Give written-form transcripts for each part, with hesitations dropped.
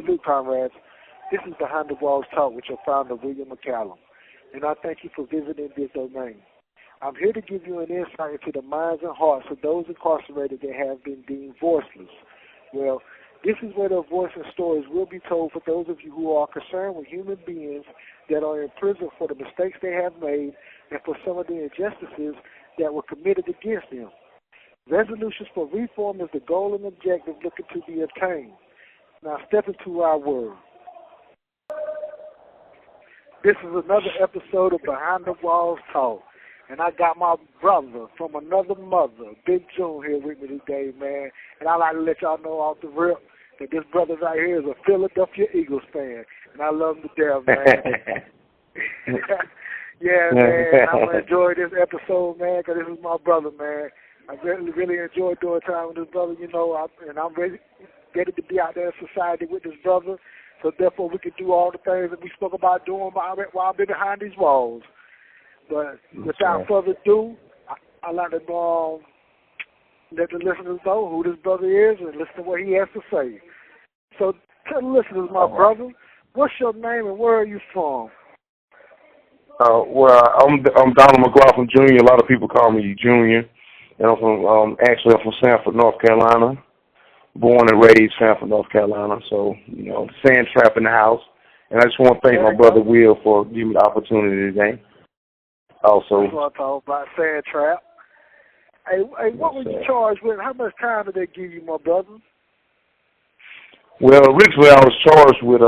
Salute, comrades. This is Behind the Walls Talk with your founder, William McLaughlan, and I thank you for visiting this domain. I'm here to give you an insight into the minds and hearts of those incarcerated that have been deemed voiceless. Well, this is where their voice and stories will be told for those of you who are concerned with human beings that are in prison for the mistakes they have made and for some of the injustices that were committed against them. Resolutions for reform is the goal and objective looking to be attained. Now step into our world. This is another episode of Behind the Walls Talk. And I got my brother from another mother, Big June, here with me today, man. And I like to let y'all know off the rip that this brother right here is a Philadelphia Eagles fan. And I love him to death, man. Yeah, man. I'm going to enjoy this episode, man, because this is my brother, man. I really enjoy doing time with this brother, you know, and I'm ready to be out there in society with this brother. So therefore we can do all the things that we spoke about doing while I've been behind these walls. But without further ado, I'd like to let the listeners know who this brother is and listen to what he has to say. So tell the listeners, my brother, what's your name and where are you from? Well, I'm Donald McLaughlin Jr. A lot of people call me Junior. And I'm from Sanford, North Carolina. Born and raised Sanford, North Carolina. So, you know, sand trap in the house. And I just want to thank my brother Will for giving me the opportunity today. Also, that's what I talk about, sand trap. Hey, what were you charged with? How much time did they give you, my brother? Well, originally I was charged with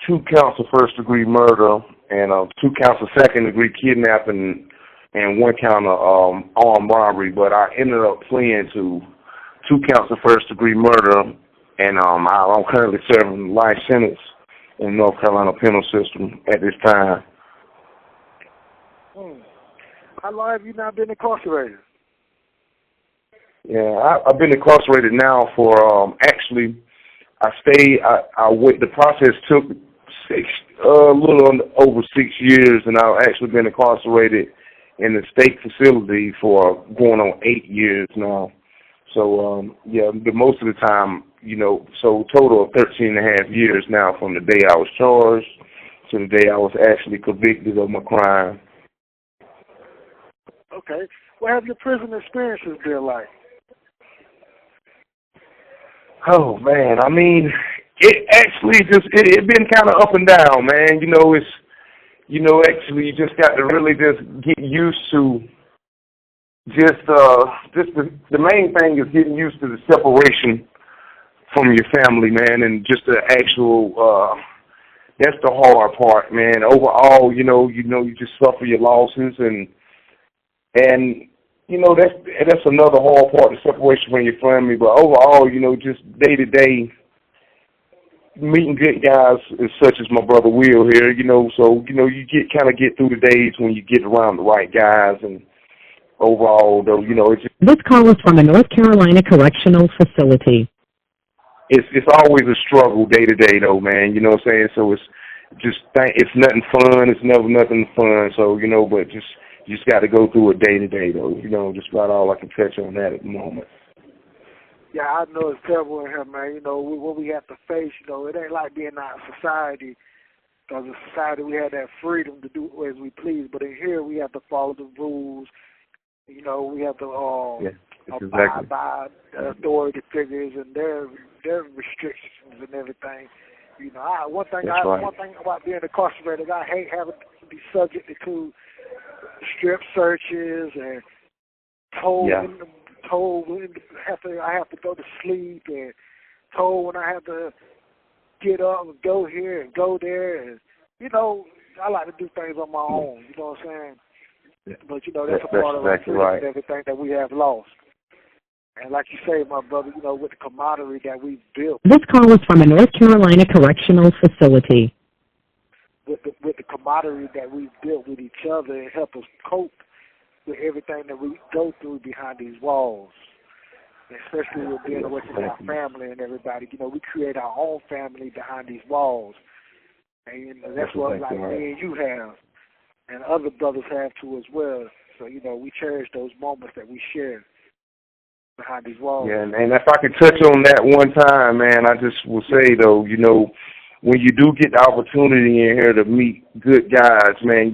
2 counts of first-degree murder and 2 counts of second-degree kidnapping and 1 count of armed robbery. But I ended up pleading to 2 counts of first-degree murder, and I'm currently serving life sentence in North Carolina penal system at this time. How long have you not been incarcerated? Yeah, I've been incarcerated now for actually. The process took a little over 6 years, and I've actually been incarcerated in the state facility for going on 8 years now. So the most of the time, you know, so total of 13 and a half years now from the day I was charged to the day I was actually convicted of my crime. Okay. What have your prison experiences been like? Oh, man. I mean, it actually it been kind of up and down, man. Actually you just got to really just get used to the main thing is getting used to the separation from your family, man, and just the actual, that's the hard part, man. Overall, you just suffer your losses and that's another hard part, the separation from your family. But overall, just day to day, meeting good guys such as my brother Will here, so you get through the days when you get around the right guys. And overall, though, This call is from a North Carolina correctional facility. It's always a struggle day to day, though, man. You know what I'm saying? So it's nothing fun. It's never nothing fun. So but you just got to go through it day to day, though. Just about all I can touch on that at the moment. Yeah, I know it's terrible in here, man. What we have to face, it ain't like being out in society. Because in society we have that freedom to do as we please. But in here we have to follow the rules. We have to abide by the authority figures and their restrictions and everything. One thing about being incarcerated, I hate having to be subject to strip searches and told when I have to go to sleep and told when I have to get up and go here and go there, and I like to do things on my own. You know what I'm saying? Yeah. But that's a part of and everything that we have lost. And like you say, my brother, with the camaraderie that we've built. This call is from a North Carolina correctional facility. With the camaraderie that we've built with each other and help us cope with everything that we go through behind these walls, especially with being away from our family and everybody. We create our own family behind these walls, and that's what me and you have, and other brothers have too as well. So we cherish those moments that we share. behind these walls. Yeah, and if I could touch on that one time, man, I just will say, though, when you do get the opportunity in here to meet good guys, man,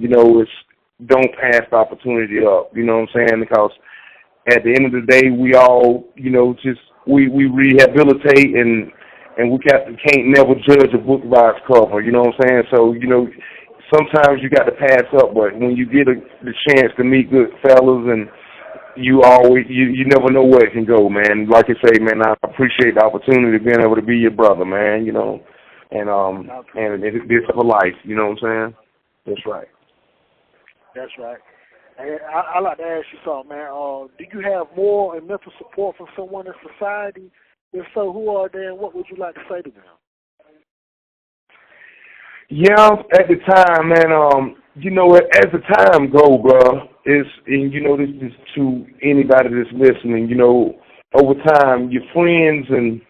don't pass the opportunity up, you know what I'm saying? Because at the end of the day, we all, we rehabilitate and we can't never judge a book by its cover, you know what I'm saying? So, sometimes you got to pass up, but when you get the chance to meet good fellas, and you never know where it can go, man. Like I say, man, I appreciate the opportunity of being able to be your brother, man, and it's for life, you know what I'm saying? That's right. That's right. And I like to ask you something, man. Do you have moral and mental support from someone in society? If so, who are they, and what would you like to say to them? Yeah, at the time, man, as the time go, bro, this is to anybody that's listening, over time, your friends and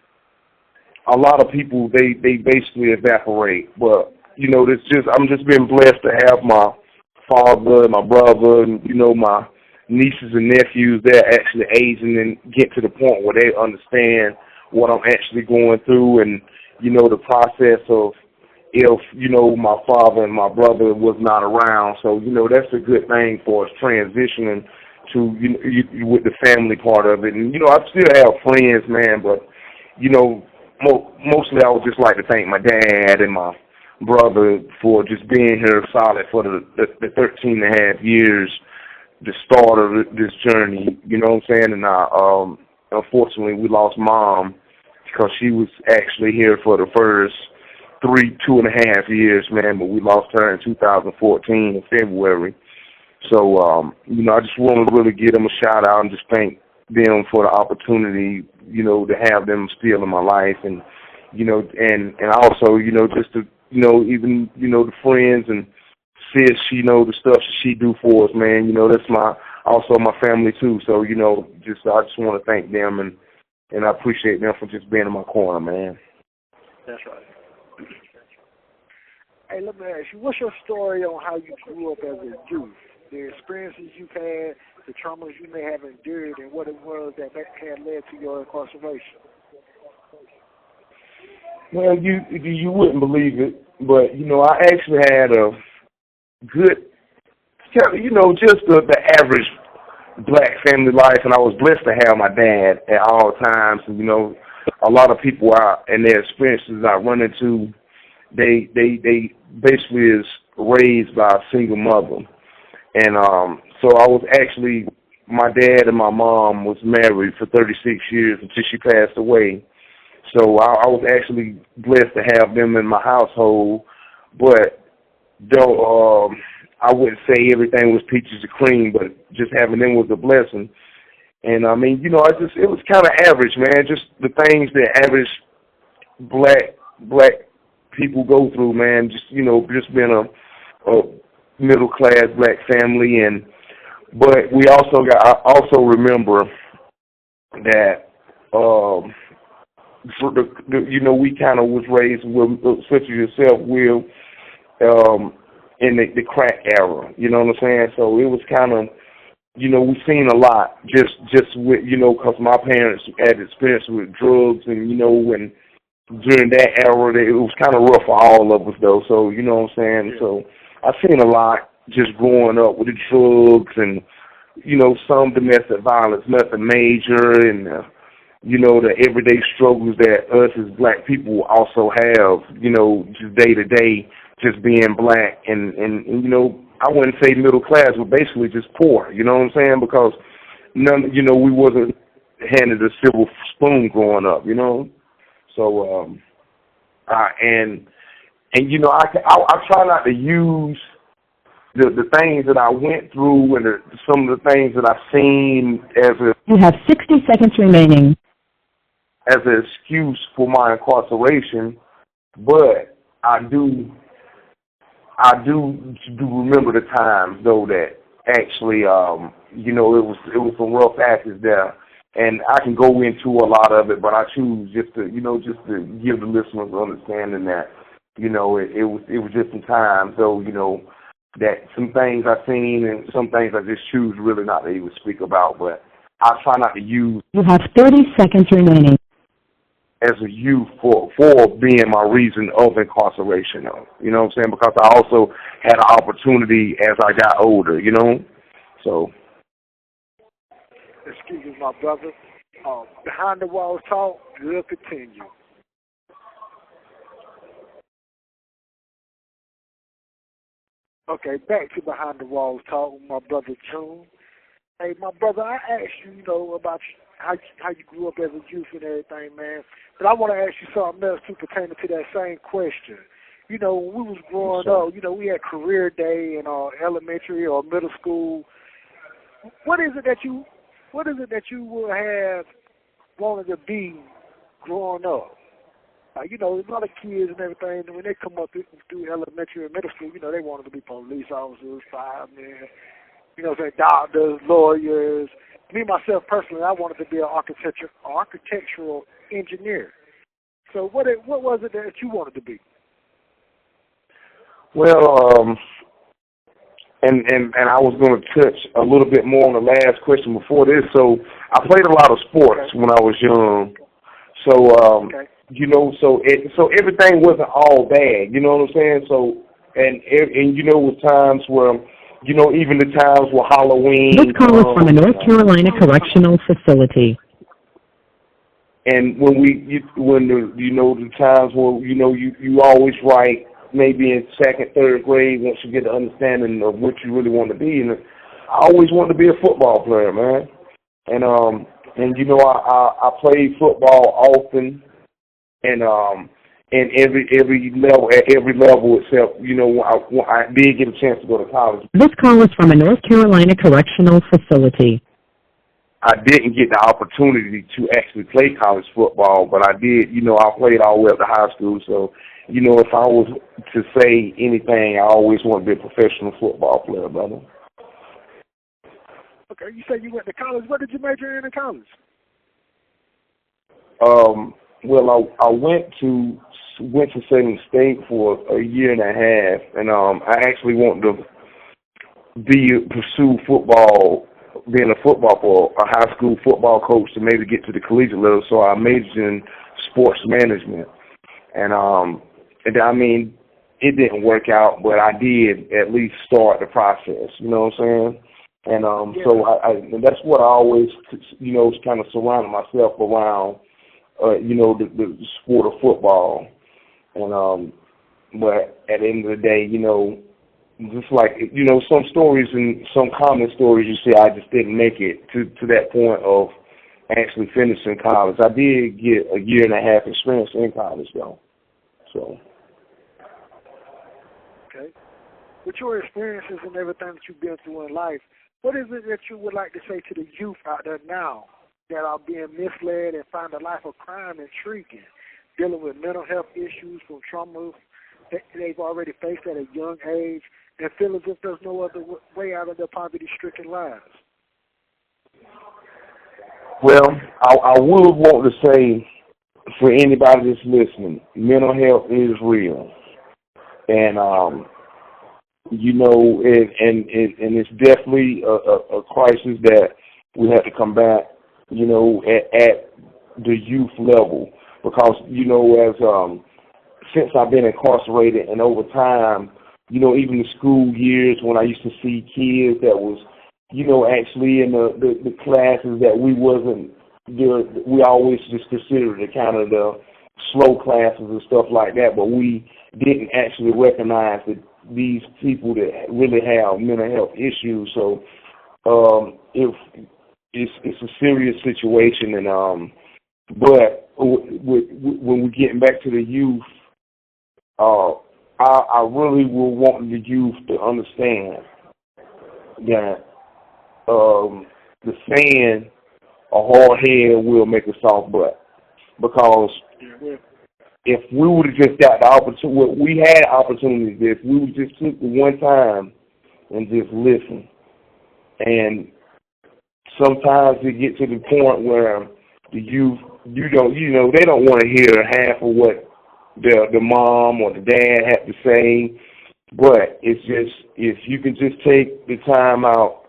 a lot of people, they basically evaporate. But, I'm just being blessed to have my father, my brother, and, my nieces and nephews. They're actually aging and get to the point where they understand what I'm actually going through, and, the process of if, my father and my brother was not around. So, that's a good thing for us transitioning to, with the family part of it. And, I still have friends, man, but, mostly I would just like to thank my dad and my brother for just being here solid for the 13 and a half years, the start of this journey, you know what I'm saying? And unfortunately, we lost Mom because she was actually here for the first 2.5 years, man, but we lost her in 2014 in February. So, I just want to really give them a shout out and just thank them for the opportunity, to have them still in my life, and, and also, just to, even, the friends and sis, the stuff that she do for us, man, that's also my family too. So, I just want to thank them, and I appreciate them for just being in my corner, man. That's right. Hey, let me ask you, what's your story on how you grew up as a youth? The experiences you've had, the traumas you may have endured, and what it was that had led to your incarceration? Well, you wouldn't believe it, but, I actually had a good, just the average black family life, and I was blessed to have my dad at all times. And, a lot of people out and their experiences I run into, they basically is raised by a single mother. And so I was actually, my dad and my mom was married for 36 years until she passed away. So I was actually blessed to have them in my household. But though I wouldn't say everything was peaches and cream, but just having them was a blessing. And I mean, it was kind of average, man. Just the things that average black people go through, man. Just just being a middle class black family, but I also remember that we kind of was raised with, such as yourself, Will, in the crack era. You know what I'm saying? So it was kind of, we've seen a lot just with, because my parents had experience with drugs, and when during that era, it was kind of rough for all of us, though. So, you know what I'm saying? So I've seen a lot just growing up with the drugs and, some domestic violence, nothing major, and, the everyday struggles that us as black people also have, just day to day, just being black and I wouldn't say middle class, but basically just poor, you know what I'm saying? Because we wasn't handed a silver spoon growing up, So, I try not to use the things that I went through and some of the things that I've seen You have 60 seconds remaining. As an excuse for my incarceration, but I do remember the times though that actually, it was some rough patches there. And I can go into a lot of it, but I choose just to give the listeners understanding that, it was just some time. So, that some things I've seen and some things I just choose really not to even speak about. But I try not to use You have 30 seconds remaining. as a youth for being my reason of incarceration. You know what I'm saying? Because I also had an opportunity as I got older, you know? So. Excuse me, my brother. Behind the Walls Talk will continue. Okay, back to Behind the Walls Talk with my brother June. Hey, my brother, I asked you, about how you grew up as a youth and everything, man. But I want to ask you something else too pertaining to that same question. When we was growing up, we had career day in elementary or middle school. What is it that you would have wanted to be growing up? A lot of kids and everything, when they come up through elementary and middle school, they wanted to be police officers, firemen, doctors, lawyers. Me, myself, personally, I wanted to be an architectural engineer. So what was it that you wanted to be? Well, and I was going to touch a little bit more on the last question before this. So I played a lot of sports when I was young. So, so everything wasn't all bad. You know what I'm saying? So, and with times where, even the times where Halloween. This call is from a North Carolina correctional facility. And when the times where, you always write, maybe in second, third grade, once you get the understanding of what you really want to be. And I always wanted to be a football player, man. And I played football often, and every level, at every level except, I did get a chance to go to college. This call is from a North Carolina correctional facility. I didn't get the opportunity to actually play college football, but I did, I played all the way up to high school. So, if I was to say anything, I always want to be a professional football player, brother. Okay, you said you went to college. What did you major in college? Well, I went to Southern State for a year and a half, and I actually wanted to pursue football, being a football for a high school football coach to maybe get to the collegiate level. So I majored in sports management, and it didn't work out, but I did at least start the process. You know what I'm saying? And so and that's what I always, kind of surrounded myself around. The sport of football, and but at the end of the day, just like some stories and some common stories, you see, I just didn't make it to that point of actually finishing college. I did get a year and a half experience in college, though. So. Okay. With your experiences and everything that you've been through in life, what is it that you would like to say to the youth out there now that are being misled and find a life of crime intriguing, dealing with mental health issues from trauma that they've already faced at a young age, and feel as if there's no other way out of their poverty-stricken lives? Well, I would want to say, for anybody that's listening, mental health is real, and and it's definitely a crisis that we have to combat. At the youth level, because, as since I've been incarcerated and over time, even the school years when I used to see kids that was, actually in the classes that we always just considered the kind of the slow classes and stuff like that, but we didn't actually recognize that these people that really have mental health issues. So, it's a serious situation, and but when we're getting back to the youth, I really will want the youth to understand that the saying, "A hard head will make a soft butt," because if we would have just got the opportunity, we had opportunities. If we would just took the one time and just listen, and sometimes it get to the point where the youth, they don't want to hear half of what the mom or the dad have to say. But it's just, if you can just take the time out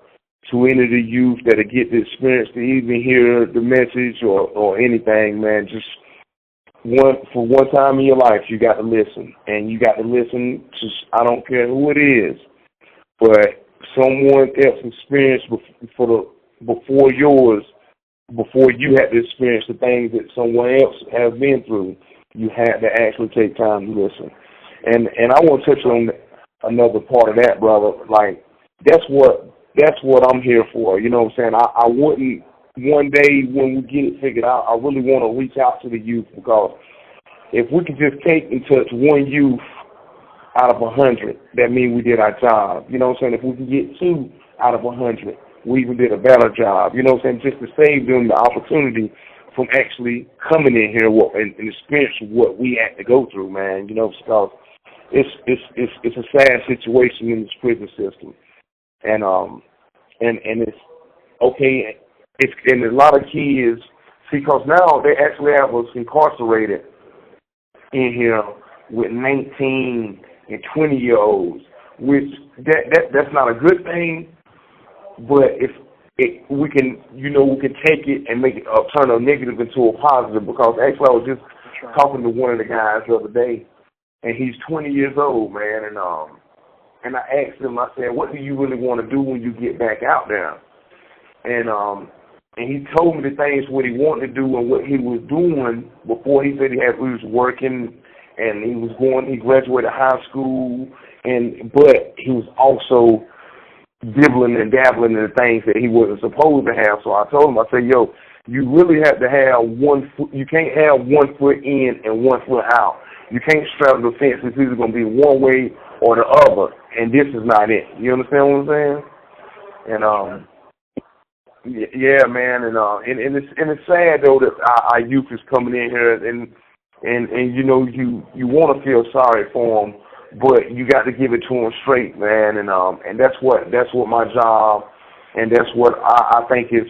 to any of the youth that get the experience to even hear the message or anything, man. Just for one time in your life, you got to listen, and you got to listen to, I don't care who it is, but someone else's experience before yours, before you had to experience the things that someone else has been through, you had to actually take time to listen. And I want to touch on another part of that, brother. Like, that's what I'm here for. You know what I'm saying? I wouldn't, one day when we get it figured out, I really want to reach out to the youth, because if we could just take and touch one youth out of 100, that means we did our job. You know what I'm saying? If we could get 2 out of 100, we even did a better job. You know what I'm saying? Just to save them the opportunity from actually coming in here and experiencing what we had to go through, man. You know, because it's a sad situation in this prison system, and it's okay. And a lot of kids, see, because now they actually have us incarcerated in here with 19 and 20-year-olds, which that's not a good thing. But if we can, we can take it and make it turn a negative into a positive. Because actually, I was just talking to one of the guys the other day, and he's 20 years old, man. And I asked him, I said, "What do you really want to do when you get back out there?" And he told me the things what he wanted to do and what he was doing before. He said he was working, and he graduated high school, but he was also dibbling and dabbling in the things that he wasn't supposed to have. So I told him, I said, "Yo, you really have to have one foot. You can't have 1 foot in and 1 foot out. You can't straddle the fence. It's either going to be one way or the other, and this is not it." You understand what I'm saying? And yeah, man, and it's sad though that our youth is coming in here, and you want to feel sorry for them, but you got to give it to them straight, man, and that's what my job, and that's what I think is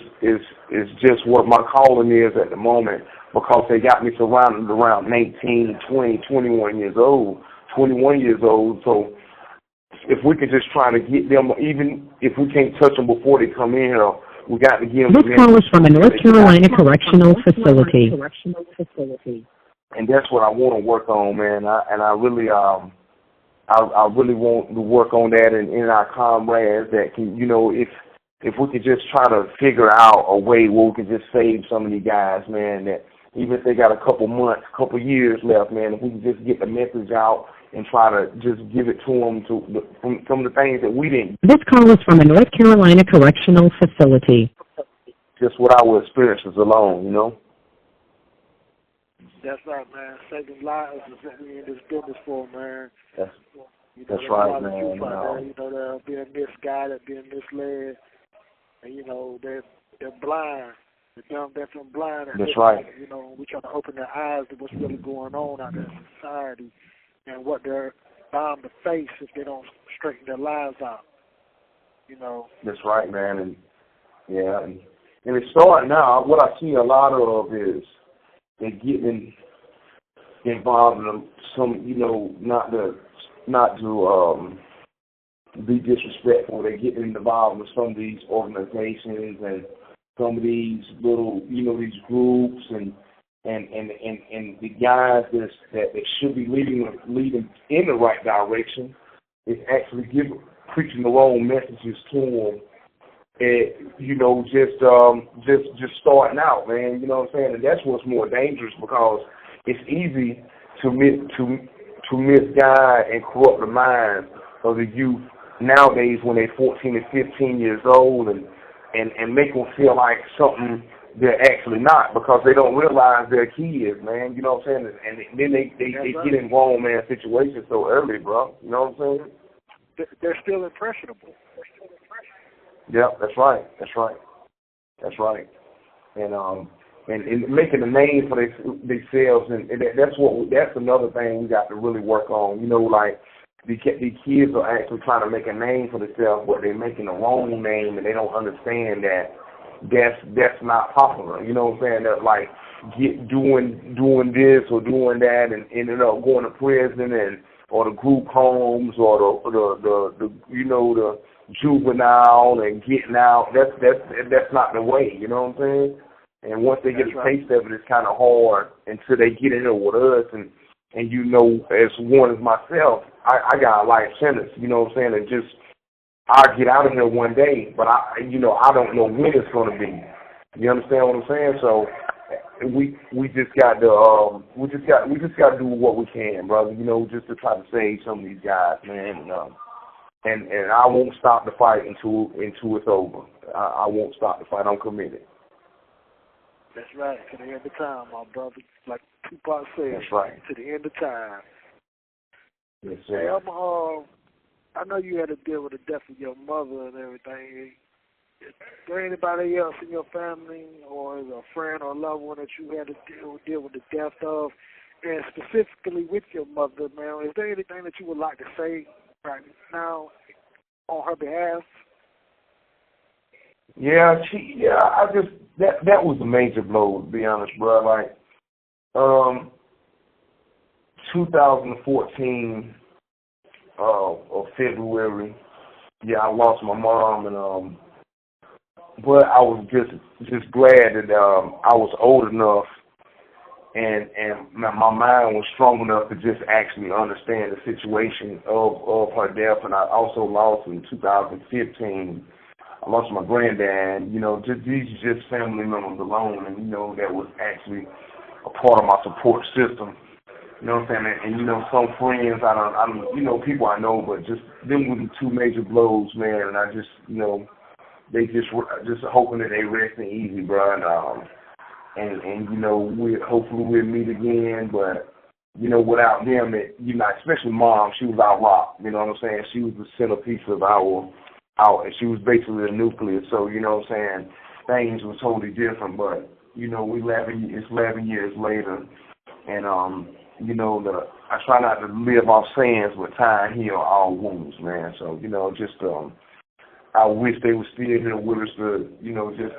just what my calling is at the moment, because they got me surrounded around 19, 20, 21 years old. So if we could just try to get them, even if we can't touch them before they come in here, we got to give them. This call is from a North Carolina correctional facility. And that's what I want to work on, man. I really want to work on that in our comrades that can, if we could just try to figure out a way where we can just save some of these guys, man, that even if they got a couple months, couple years left, man, if we can just get the message out and try to just give it to them from some of the things that we didn't. This call is from a North Carolina correctional facility. Just what our experiences alone, That's right, man. Saving lives is what we in this business for, man. That's right, man. They're being misguided, being misled, and they're blind. They're deaf and blind. That's right. We trying to open their eyes to what's really going on out there in society, and what they're bound to face if they don't straighten their lives out. That's right, man, and it's starting now. What I see a lot of is they're getting involved in some, not to be disrespectful. They're getting involved in some of these organizations and some of these little, these groups and the guys that should be leading in the right direction is actually preaching the wrong messages to them. Just starting out, man. You know what I'm saying? And that's what's more dangerous, because it's easy to misguide and corrupt the minds of the youth nowadays when they're 14 and 15 years old, and make them feel like something they're actually not, because they don't realize they're kids, man. You know what I'm saying? And then they get in wrong, man, situations so early, bro. You know what I'm saying? They're still impressionable. Yeah, that's right. And making a name for themselves, and that's another thing we got to really work on. Like the kids are actually trying to make a name for themselves, but they're making a wrong name, and they don't understand that's not popular. You know what I'm saying? That like doing this or doing that, and ended up going to prison or the group homes or the juvenile and getting out. That's not the way, you know what I'm saying? And once they get a taste of it, it's kind of hard until they get in there with us. And you know, as one as myself, I got a life sentence, you know what I'm saying? And just, I'll get out of here one day, but I don't know when it's going to be. You understand what I'm saying? So we just got to do what we can, brother. You know, just to try to save some of these guys, man. And I won't stop the fight until it's over. I won't stop the fight. I'm committed. That's right. To the end of time, my brother. Like Tupac said. That's right. To the end of time. Yes, sir. Hey, I know you had to deal with the death of your mother and everything. Is there anybody else in your family or is a friend or a loved one that you had to deal with the death of? And specifically with your mother, man, is there anything that you would like to say right now on her behalf? That was a major blow, to be honest, bro. Like, 2014 of February, I lost my mom, and but I was just glad that I was old enough and my mind was strong enough to just actually understand the situation of her death. And I also lost in 2015. I lost my granddad. You know, these are just family members alone, and you know that was actually a part of my support system. You know what I'm saying? And you know, some friends people I know, but just them were the two major blows, man. And I just, you know, they just hoping that they resting easy, bro. And you know, hopefully we'll meet again. But you know, without them, especially Mom, she was our rock. You know what I'm saying? She was the centerpiece of and she was basically the nucleus. So you know what I'm saying? Things were totally different. But you know, it's 11 years later, and you know, I try not to live off sayings, but time heal all wounds, man. So you know, just I wish they were still here with us to, you know, just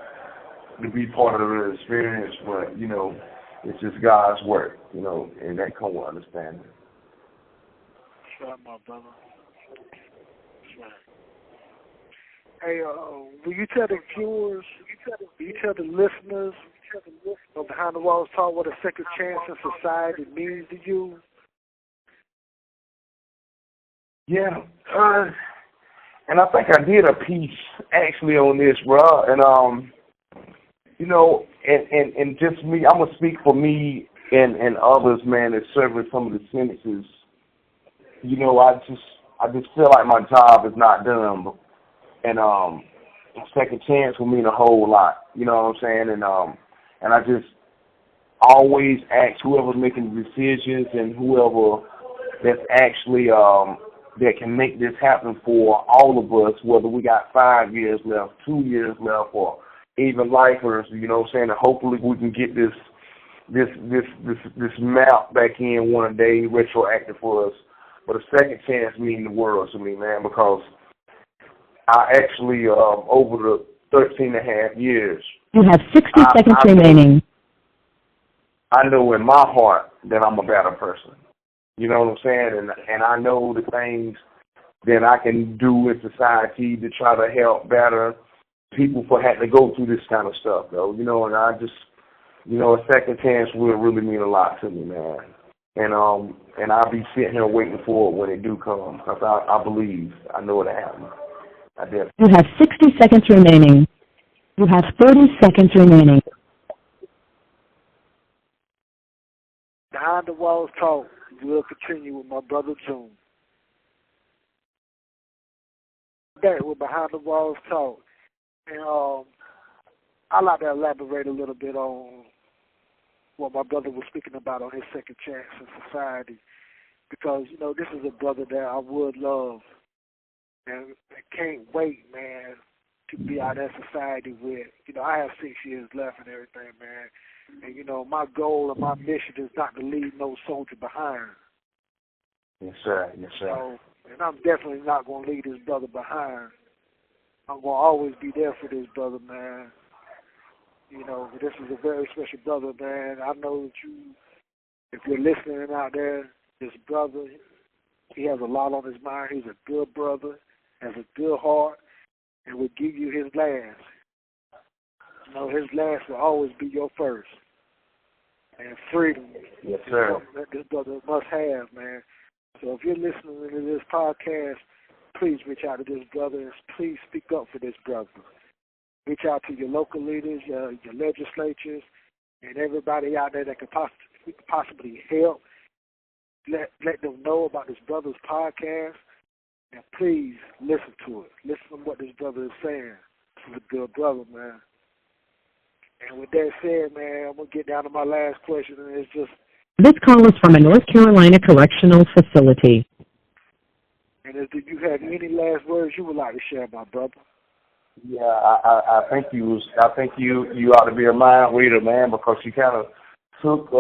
to be part of the experience, but, you know, it's just God's work, you know, and that comes with understanding. That's right, my brother. That's right. Hey, will you tell the viewers, will you tell the listeners of Behind the Walls Talk what a second chance in society means to you? Yeah, and I think I did a piece actually on this, bro. And you know, and just me, I'm gonna speak for me and others, man, that serving some of the sentences. You know, I just feel like my job is not done, and a second chance will mean a whole lot. You know what I'm saying? And I just always ask whoever's making the decisions and whoever that's actually that can make this happen for all of us, whether we got 5 years left, 2 years left, or even lifers, you know what I'm saying? And hopefully we can get this map back in one day, retroactive for us. But a second chance means the world to me, man, because I actually, over the 13 and a half years, you have 60 seconds remaining. I know in my heart that I'm a better person. You know what I'm saying? And I know the things that I can do in society to try to help better people for having to go through this kind of stuff, though. You know, and I just, you know, a second chance will really mean a lot to me, man. And I'll be sitting here waiting for it when it do come, because I believe, I know it'll happen. I definitely. You have 60 seconds remaining. You have 30 seconds remaining. Behind the Walls Talk. We'll continue with my brother June. Back with Behind the Walls Talk. And I'd like to elaborate a little bit on what my brother was speaking about on his second chance in society. Because, you know, this is a brother that I would love. And I can't wait, man, to be out in society with. You know, I have 6 years left and everything, man. And, you know, my goal and my mission is not to leave no soldier behind. Yes, sir. Yes, sir. So, and I'm definitely not going to leave this brother behind. I'm going to always be there for this brother, man. You know, this is a very special brother, man. I know that you, if you're listening out there, this brother, he has a lot on his mind. He's a good brother. has a good heart and will give you his last. You know, his last will always be your first. And freedom Yes, sir. is something that this brother must have, man. So if you're listening to this podcast, please reach out to this brother and please speak up for this brother. Reach out to your local leaders, your legislatures, and everybody out there that could possibly help. Let them know about this brother's podcast, and please listen to it. Listen to what this brother is saying. This is a good brother, man. And with that said, man, I'm going to get down to my last question, and it's just... This call is from a North Carolina correctional facility. And do you have any last words you would like to share, my brother? Yeah, I think you ought to be a mind reader, man, because you kind of took,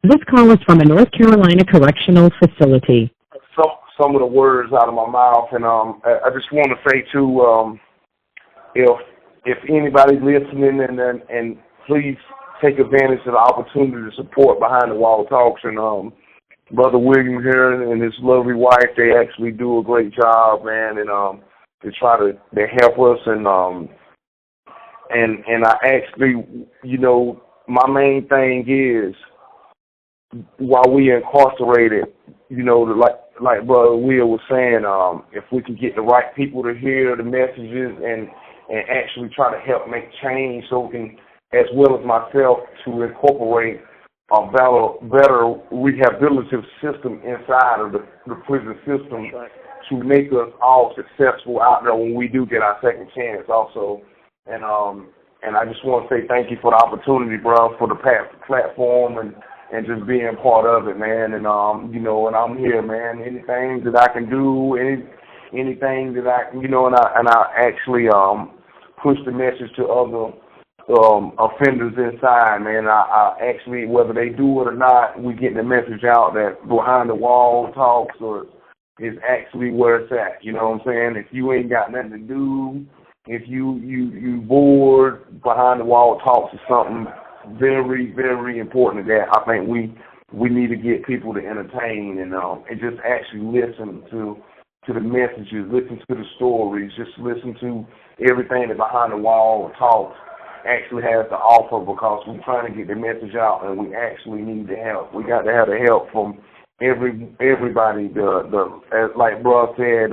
This call is from a North Carolina correctional facility. Some of the words out of my mouth, and I just want to say too, if anybody's listening, and please take advantage of the opportunity to support Behind the Wall Talks, and Brother William here and his lovely wife, they actually do a great job, man, and they help us, and I actually, my main thing is, while we incarcerated, like Brother Will was saying, if we can get the right people to hear the messages and actually try to help make change, so we can, as well as myself, to incorporate a better rehabilitative system inside of the prison system, to make us all successful out there when we do get our second chance also. And I just want to say thank you for the opportunity, bro, for the platform and just being part of it, man. And and I'm here, man. Anything that I can do, anything that I, and I actually push the message to other offenders inside, man. I actually, whether they do it or not, we get the message out that Behind the Wall Talks is actually where it's at. You know what I'm saying? If you ain't got nothing to do, if you bored, Behind the Wall Talks is something very, very important to that. I think we need to get people to entertain and just actually listen to the messages, listen to the stories, just listen to everything that Behind the Wall Talks actually has to offer, because we're trying to get the message out and we actually need the help. We got to have the help from everybody. As like Bro said,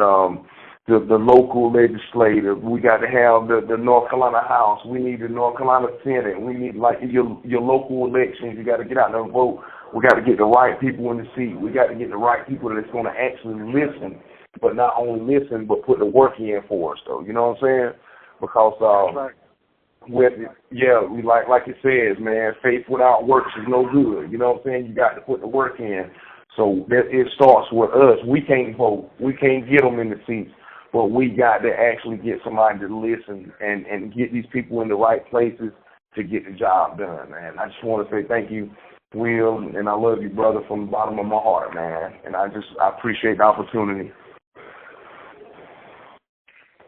the local legislative. We got to have the North Carolina House. We need the North Carolina Senate. We need, like, your local elections. You got to get out there and vote. We got to get the right people in the seat. We got to get the right people that's going to actually listen, but not only listen, but put the work in for us, though. You know what I'm saying? Because like it says, man, faith without works is no good. You know what I'm saying? You got to put the work in. So it starts with us. We can't vote. We can't get them in the seats. But we got to actually get somebody to listen and get these people in the right places to get the job done, man. I just want to say thank you, Will, and I love you, brother, from the bottom of my heart, man. And I appreciate the opportunity.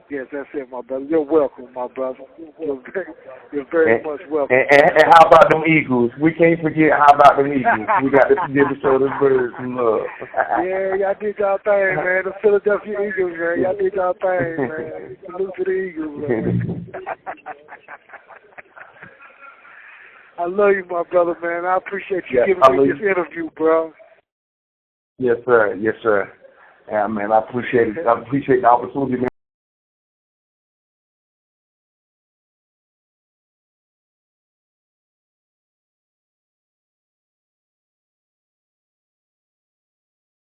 Yes, that's it, my brother. You're welcome, my brother. You're very much welcome. And how about them Eagles? We can't forget how about them Eagles. We got to show the birds some love. Yeah, y'all did y'all thing, man. The Philadelphia Eagles, man. Y'all did y'all thing, man. Salute to the Eagles, man. I love you, my brother, man. I appreciate you giving me this interview, bro. Yes, sir. Yes, sir. Yeah, man, I appreciate it. I appreciate the opportunity, man.